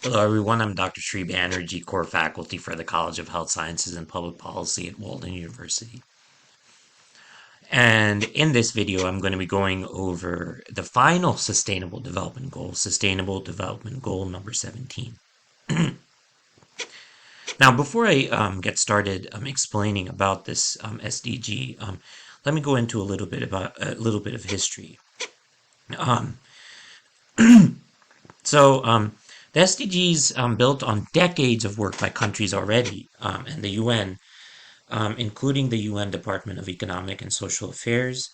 Hello, everyone. I'm Dr. Sri Banerjee, core faculty for the College of Health Sciences and Public Policy at Walden University. And in this video, I'm going to be going over the final Sustainable Development Goal, Sustainable Development Goal number 17. Now, before I get started explaining about this SDG, let me go into a little bit of history. Um, the SDGs built on decades of work by countries already, and the UN, including the UN Department of Economic and Social Affairs.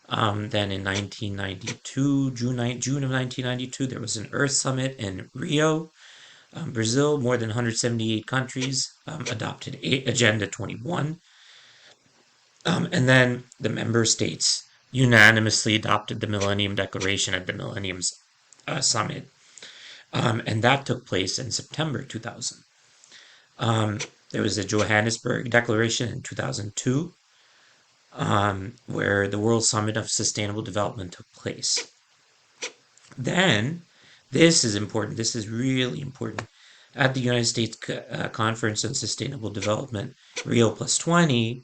Then in 1992, June of 1992, there was an Earth Summit in Rio, Brazil. More than 178 countries adopted Agenda 21. And then the member states unanimously adopted the Millennium Declaration at the Millennium Summit. And that took place in September 2000. There was the Johannesburg Declaration in 2002, where the World Summit of Sustainable Development took place. Then, this is important, this is really important. At the United States Conference on Sustainable Development, Rio Plus 20,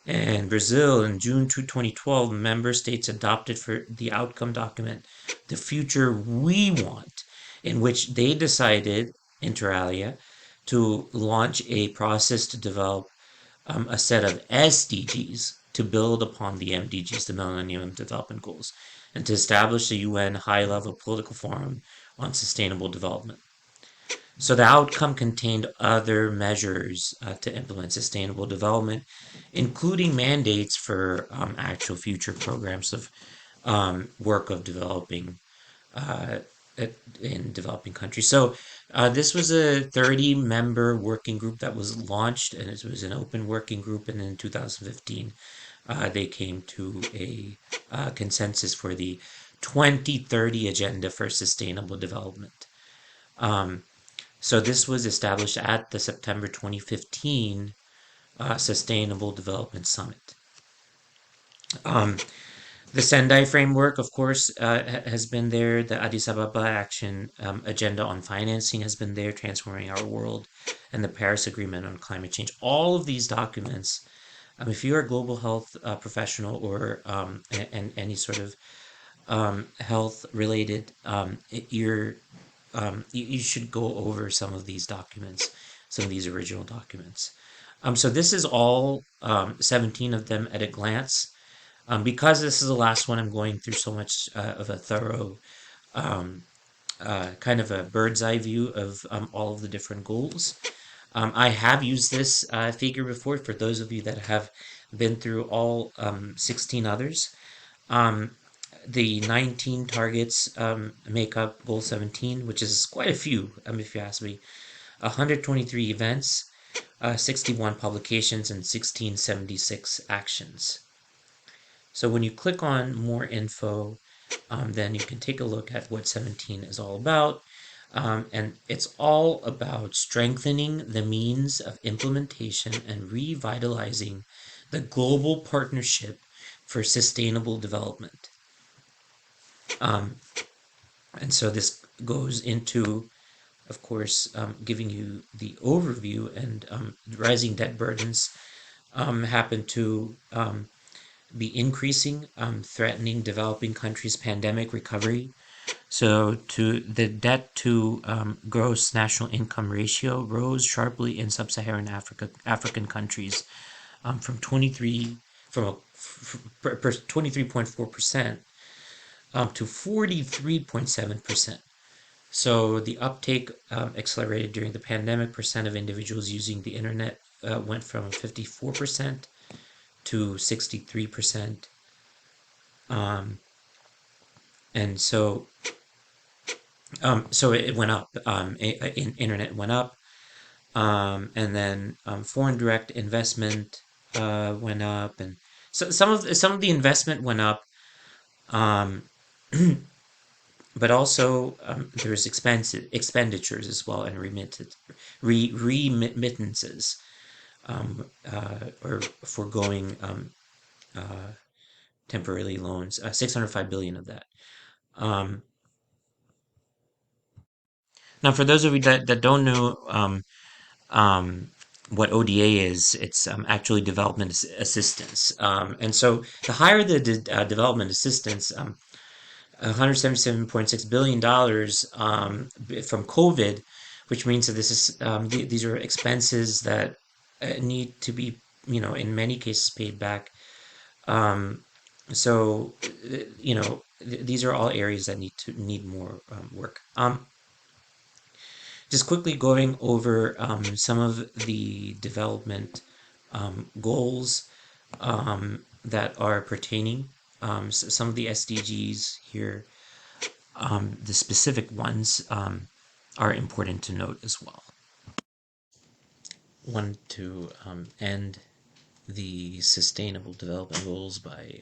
and Brazil in June 2012, member states adopted for the outcome document, The Future We Want, in which they decided, inter alia, to launch a process to develop a set of SDGs to build upon the MDGs, the Millennium Development Goals, and to establish a UN high-level political forum on sustainable development. So the outcome contained other measures to implement sustainable development, including mandates for actual future programs of work of developing uh, in developing countries. So this was a 30-member working group that was launched, and it was an open working group. And in 2015, they came to a consensus for the 2030 Agenda for Sustainable Development. So this was established at the September 2015 Sustainable Development Summit. The Sendai framework, of course, has been there. The Addis Ababa Action Agenda on Financing has been there, Transforming Our World, and the Paris Agreement on Climate Change. All of these documents, if you're a global health professional or and any sort of health related, you should go over some of these documents, some of these original documents. So this is all 17 of them at a glance. Because this is the last one, I'm going through so much of a thorough kind of a bird's eye view of all of the different goals. I have used this figure before for those of you that have been through all 16 others. The 19 targets make up Goal 17, which is quite a few, if you ask me. 123 events, 61 publications, and 1676 actions. So when you click on more info, then you can take a look at what 17 is all about. And it's all about strengthening the means of implementation and revitalizing the global partnership for sustainable development. And so this goes into, of course, giving you the overview, and rising debt burdens happen to be increasing, threatening developing countries' pandemic recovery. So to the debt to gross national income ratio rose sharply in sub-Saharan African countries from 23.4% to 43.7%. So the uptake accelerated during the pandemic. Percent of individuals using the internet went from 54% to 63%. And so it went up. Internet went up, and then foreign direct investment went up, and so some of the investment went up, but also there's expenditures as well, and remittances, or foregoing temporarily loans. 605 billion of that. Now, for those of you that don't know um, what ODA is, it's actually development assistance. And so the higher the development assistance, $177.6 billion from COVID, which means that this is these are expenses that need to be, in many cases paid back. Um, so, these are all areas that need more work. Just quickly going over some of the development goals that are pertaining. Some of the SDGs here, the specific ones, are important to note as well. Want to end the Sustainable Development Goals by,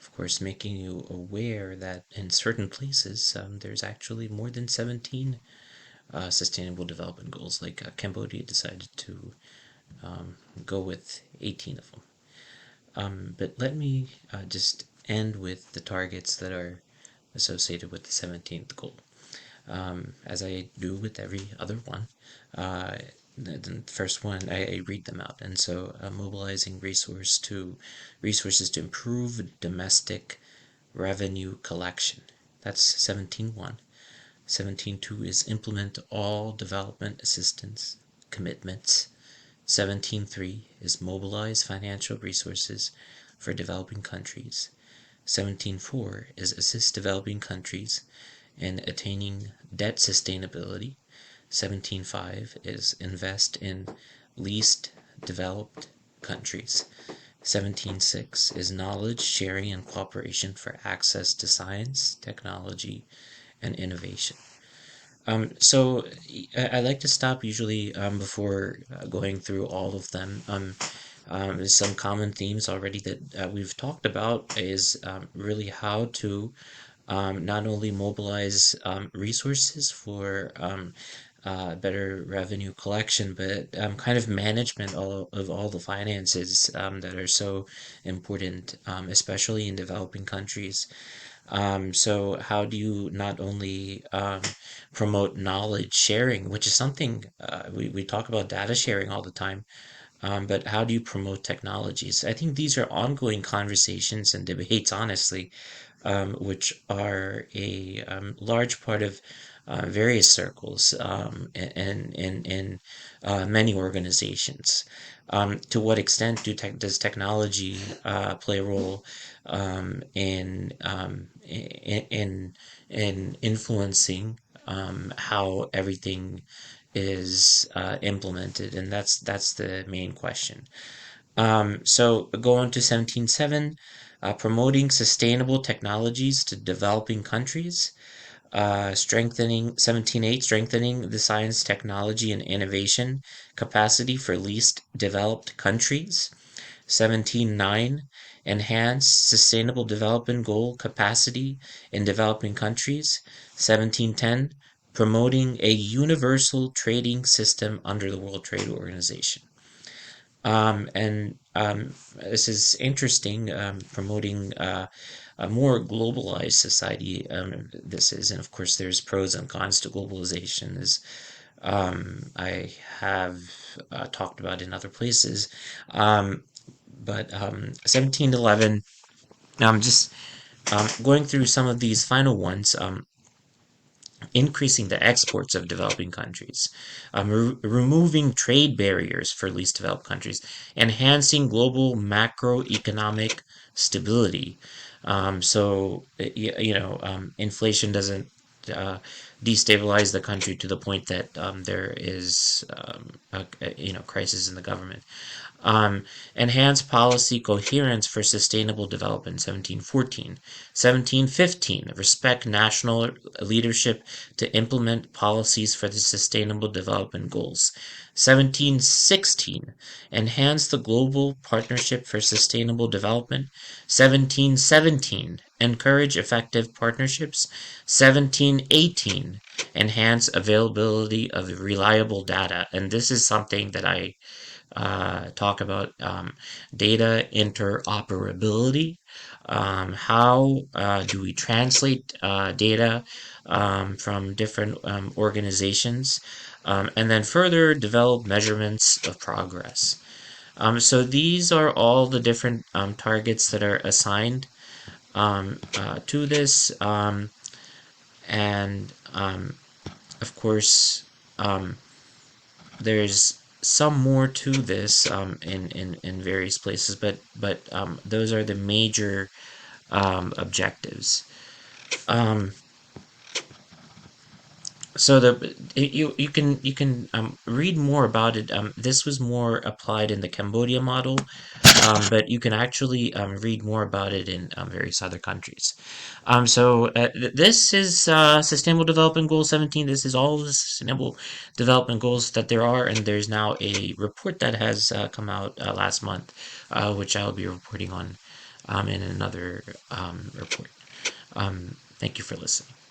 of course, making you aware that in certain places there's actually more than 17 Sustainable Development Goals. Like Cambodia decided to go with 18 of them. But let me just end with the targets that are associated with the 17th goal. As I do with every other one, the first one, I read them out. And so mobilizing resources to improve domestic revenue collection. That's 17.1. 17.2 is implement all development assistance commitments. 17.3 is mobilize financial resources for developing countries. 17.4 is assist developing countries in attaining debt sustainability. 17.5 is invest in least developed countries. 17.6 is knowledge sharing and cooperation for access to science, technology, and innovation. So I like to stop usually before going through all of them. There's some common themes already that we've talked about is really how to not only mobilize resources for better revenue collection, but kind of management of all the finances that are so important, especially in developing countries. So how do you not only promote knowledge sharing, which is something we talk about data sharing all the time, but how do you promote technologies? I think these are ongoing conversations and debates, honestly, which are a large part of various circles and in many organizations. To what extent does technology play a role in influencing how everything is implemented, and that's the main question. So go on to 17.7, promoting sustainable technologies to developing countries. Strengthening 17.8, strengthening the science, technology, and innovation capacity for least developed countries. 17.9, enhance sustainable development goal capacity in developing countries. 17.10, promoting a universal trading system under the World Trade Organization. And this is interesting, promoting a more globalized society. This is, and of course, there's pros and cons to globalization, as I have talked about in other places. But 17.11, just going through some of these final ones. Increasing the exports of developing countries, removing trade barriers for least developed countries, enhancing global macroeconomic stability. Inflation doesn't destabilize the country to the point that there is a crisis in the government. Enhance policy coherence for sustainable development, 1714. 1715, respect national leadership to implement policies for the sustainable development goals. 1716, enhance the global partnership for sustainable development. 1717, encourage effective partnerships. 1718, enhance availability of reliable data. And this is something that I talk about data interoperability. How do we translate data from different organizations, and then further develop measurements of progress. So these are all the different targets that are assigned to this, and of course, um, there's some more to this in various places, but those are the major objectives. Um, so you can read more about it. This was more applied in the Cambodia model, but you can actually read more about it in various other countries. This is Sustainable Development Goal 17. This is all the Sustainable Development Goals that there are, and there's now a report that has come out last month, which I'll be reporting on in another report. Thank you for listening.